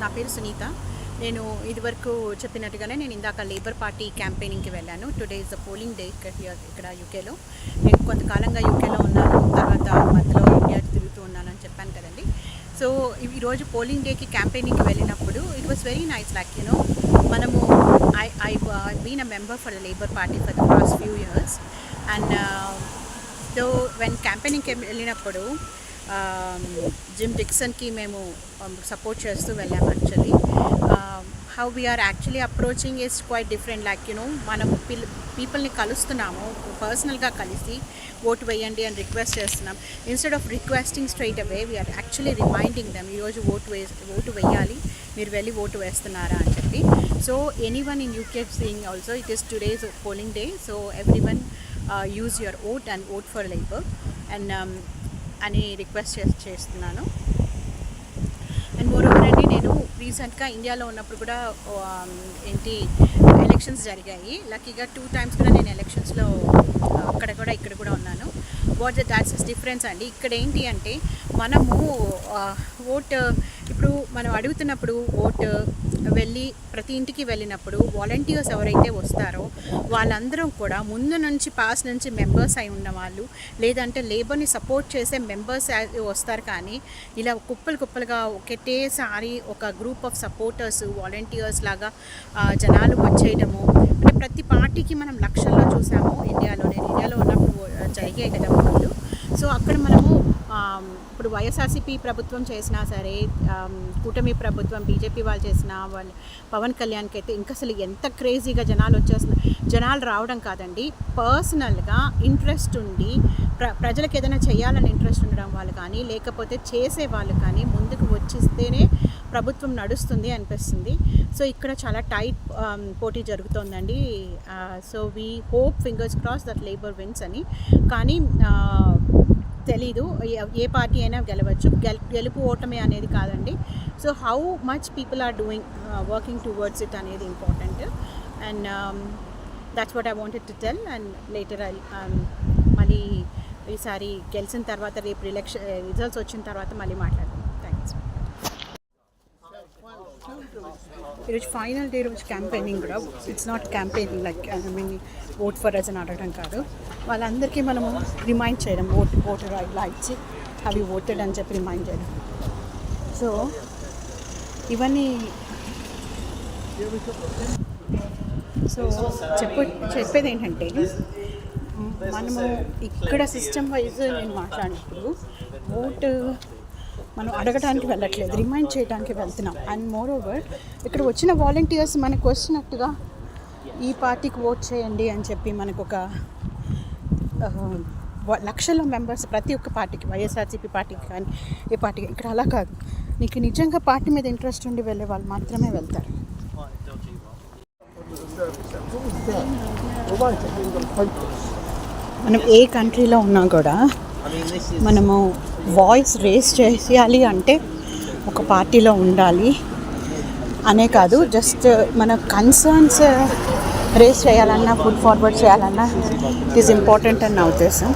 నా పేరు సునీత. నేను ఇదివరకు చెప్పినట్టుగానే నేను ఇందాక లేబర్ పార్టీ క్యాంపెయినింగ్కి వెళ్ళాను. Today is the polling day ఇక్కడ యూకేలో. నేను కొంతకాలంగా యూకేలో ఉన్నాను, తర్వాత మధ్యలో ఇండియా తిరుగుతూ ఉన్నాను అని చెప్పాను కదండి. సో ఈరోజు పోలింగ్ డేకి క్యాంపెయినింగ్కి వెళ్ళినప్పుడు it was very nice. Like మనము I been a member for the Labour party for the past few years. And so when క్యాంపెయినింగ్కి వెళ్ళినప్పుడు జిమ్ డిక్సన్కి మేము సపోర్ట్ చేస్తూ వెళ్ళాము. Actually how we're actually approaching is quite different. Like మనం పీపుల్ని కలుస్తున్నాము, పర్సనల్గా కలిసి ఓటు వేయండి అని రిక్వెస్ట్ చేస్తున్నాం. Instead of requesting straight away we are actually reminding them ఈరోజు ఓటు వేయాలి, మీరు వెళ్ళి ఓటు వేస్తున్నారా అని చెప్పి. So anyone in UK seeing also it is today's polling day. So everyone use your vote and vote for labour and అని request చేస్తున్నాను. And moreover అండి, నేను రీసెంట్గా ఇండియాలో ఉన్నప్పుడు కూడా ఎలక్షన్స్ జరిగాయి. లక్కీగా 2 times కూడా నేను ఎలక్షన్స్లో అక్కడ కూడా ఇక్కడ కూడా ఉన్నాను. దాట్స్ డిఫరెన్స్ అండి. ఇక్కడ ఏంటి అంటే మనము ఓటు ఇప్పుడు మనం అడుగుతున్నప్పుడు ఓటు వెళ్ళి ప్రతి ఇంటికి వెళ్ళినప్పుడు వాలంటీర్స్ ఎవరైతే వస్తారో వాళ్ళందరూ కూడా ముందు నుంచి పాస్ నుంచి మెంబర్స్ అయి ఉన్నవాళ్ళు, లేదంటే లేబర్ని సపోర్ట్ చేసే మెంబర్స్ వస్తారు. కానీ ఇలా కుప్పలుగా ఒకటేసారి ఒక గ్రూప్ ఆఫ్ సపోర్టర్స్ వాలంటీర్స్ లాగా జనాలు వచ్చేయడము అంటే ప్రతి పార్టీకి మనం లక్షల్లో చూసాము ఇండియాలో. నేను ఇండియాలో ఉన్నప్పుడు జరిగాయి కదా వాళ్ళు. సో అక్కడ మనము ఇప్పుడు వైఎస్ఆర్సీపీ ప్రభుత్వం చేసినా సరే, కూటమి ప్రభుత్వం బీజేపీ వాళ్ళు చేసినా, వాళ్ళు పవన్ కళ్యాణ్కి అయితే ఇంకా అసలు ఎంత క్రేజీగా జనాలు వచ్చేస్తున్నారు. జనాలు రావడం కాదండి, పర్సనల్గా ఇంట్రెస్ట్ ఉండి ప్రజలకు ఏదైనా చేయాలని ఇంట్రెస్ట్ ఉండడం వాళ్ళు కానీ, లేకపోతే చేసే వాళ్ళు కానీ ముందుకు వచ్చిస్తేనే ప్రభుత్వం నడుస్తుంది అనిపిస్తుంది. సో ఇక్కడ చాలా టైట్ పోటీ జరుగుతోందండి. So we hope fingers cross that Labour wins అని. కానీ తెలీదు ఏ పార్టీ అయినా గెలవచ్చు, గెలుపు ఓటమే అనేది కాదండి. So how much people are doing working towards it అనేది important. And that's what I wanted to tell. And later మళ్ళీ ఈసారి గెలిచిన తర్వాత రేపు రిజల్ట్స్ వచ్చిన తర్వాత మళ్ళీ మాట్లాడదాం. థ్యాంక్స్. ఈరోజు ఫైనల్ డే రోజు క్యాంపెయినింగ్ కూడా. It's not campaigning like vote for us అని అడగడం కాదు, వాళ్ళందరికీ మనము రిమైండ్ చేయడం, ఓటు ఇలా ఇచ్చి అవి ఓటెడ్ అని చెప్పి రిమైండ్ చేయడం. సో ఇవన్నీ చెప్పేది ఏంటంటే మనము ఇక్కడ సిస్టమ్ వైజ్ నేను మాట్లాడినప్పుడు ఓటు మనం అడగడానికి వెళ్ళట్లేదు, రిమైండ్ చేయడానికి వెళ్తున్నాం. అండ్ మోర్ ఓవర్ ఇక్కడ వచ్చిన వాలంటీర్స్ మనకు వచ్చినట్టుగా ఈ పార్టీకి ఓట్ చేయండి అని చెప్పి మనకు ఒక లక్షల మెంబర్స్ ప్రతి ఒక్క పార్టీకి, వైఎస్ఆర్సీపీ పార్టీకి కానీ ఏ పార్టీకి, ఇక్కడ అలా కాదు. నీకు నిజంగా పార్టీ మీద ఇంట్రెస్ట్ ఉండి వెళ్ళే వాళ్ళు మాత్రమే వెళ్తారు. మనం ఏ కంట్రీలో ఉన్నా కూడా మనము వాయిస్ రేస్ చేయాలి అంటే ఒక పార్టీలో ఉండాలి అనే కాదు, జస్ట్ మన కన్సర్న్స్ రేస్ చేయాలన్నా, ఫుడ్ ఫార్వర్డ్ చేయాలన్నా ఇట్ ఈస్ ఇంపార్టెంట్ అని నా ఉద్దేశం.